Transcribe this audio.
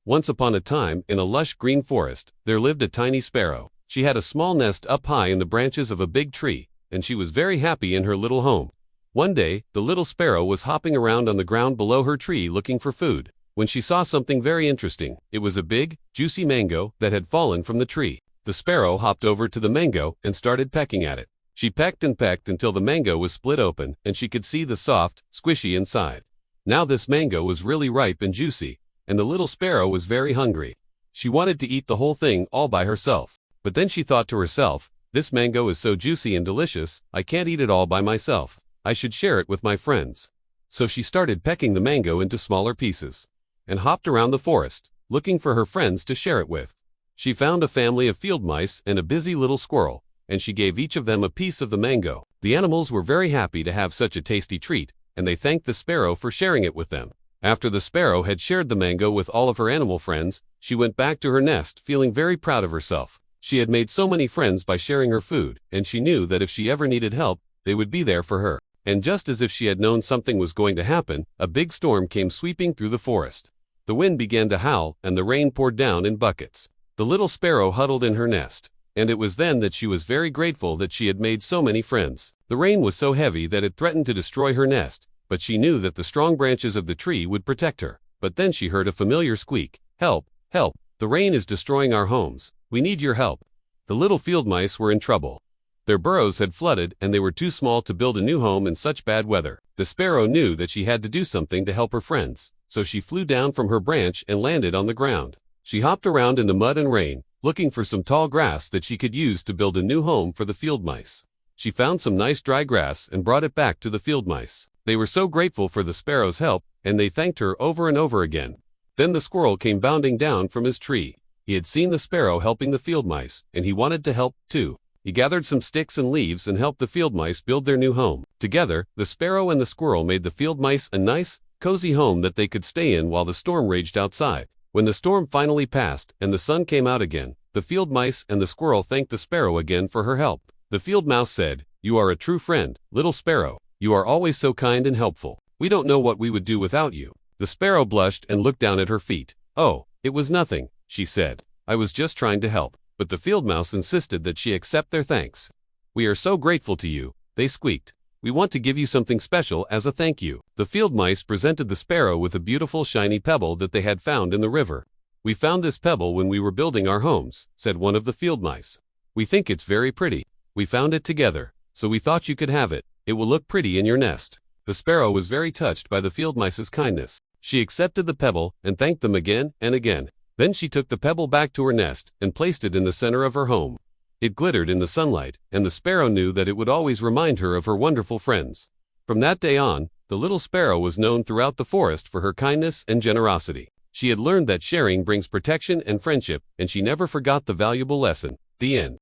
Once upon a time, in a lush green forest, there lived a tiny sparrow. She had a small nest up high in the branches of a big tree, and she was very happy in her little home. One day, the little sparrow was hopping around on the ground below her tree looking for food, when she saw something very interesting. It was a big, juicy mango that had fallen from the tree. The sparrow hopped over to the mango and started pecking at it. She pecked and pecked until the mango was split open and she could see the soft, squishy inside. Now this mango was really ripe and juicy, and the little sparrow was very hungry. She wanted to eat the whole thing all by herself. But then she thought to herself, this mango is so juicy and delicious, I can't eat it all by myself. I should share it with my friends. So she started pecking the mango into smaller pieces, and hopped around the forest, looking for her friends to share it with. She found a family of field mice and a busy little squirrel, and she gave each of them a piece of the mango. The animals were very happy to have such a tasty treat, and they thanked the sparrow for sharing it with them. After the sparrow had shared the mango with all of her animal friends, she went back to her nest feeling very proud of herself. She had made so many friends by sharing her food, and she knew that if she ever needed help, they would be there for her. And just as if she had known something was going to happen, a big storm came sweeping through the forest. The wind began to howl, and the rain poured down in buckets. The little sparrow huddled in her nest, and it was then that she was very grateful that she had made so many friends. The rain was so heavy that it threatened to destroy her nest, but she knew that the strong branches of the tree would protect her. But then she heard a familiar squeak. Help! Help! The rain is destroying our homes. We need your help. The little field mice were in trouble. Their burrows had flooded and they were too small to build a new home in such bad weather. The sparrow knew that she had to do something to help her friends, so she flew down from her branch and landed on the ground. She hopped around in the mud and rain, looking for some tall grass that she could use to build a new home for the field mice. She found some nice dry grass and brought it back to the field mice. They were so grateful for the sparrow's help, and they thanked her over and over again. Then the squirrel came bounding down from his tree. He had seen the sparrow helping the field mice, and he wanted to help too. He gathered some sticks and leaves and helped the field mice build their new home. Together, the sparrow and the squirrel made the field mice a nice, cozy home that they could stay in while the storm raged outside. When the storm finally passed and the sun came out again, the field mice and the squirrel thanked the sparrow again for her help. The field mouse said, "You are a true friend, little sparrow. You are always so kind and helpful. We don't know what we would do without you." The sparrow blushed and looked down at her feet. "Oh, it was nothing," she said. "I was just trying to help." But the field mouse insisted that she accept their thanks. "We are so grateful to you," they squeaked. "We want to give you something special as a thank you." The field mice presented the sparrow with a beautiful shiny pebble that they had found in the river. "We found this pebble when we were building our homes," said one of the field mice. "We think it's very pretty. We found it together, so we thought you could have it. It will look pretty in your nest." The sparrow was very touched by the field mice's kindness. She accepted the pebble and thanked them again and again. Then she took the pebble back to her nest and placed it in the center of her home. It glittered in the sunlight, and the sparrow knew that it would always remind her of her wonderful friends. From that day on, the little sparrow was known throughout the forest for her kindness and generosity. She had learned that sharing brings protection and friendship, and she never forgot the valuable lesson. The end.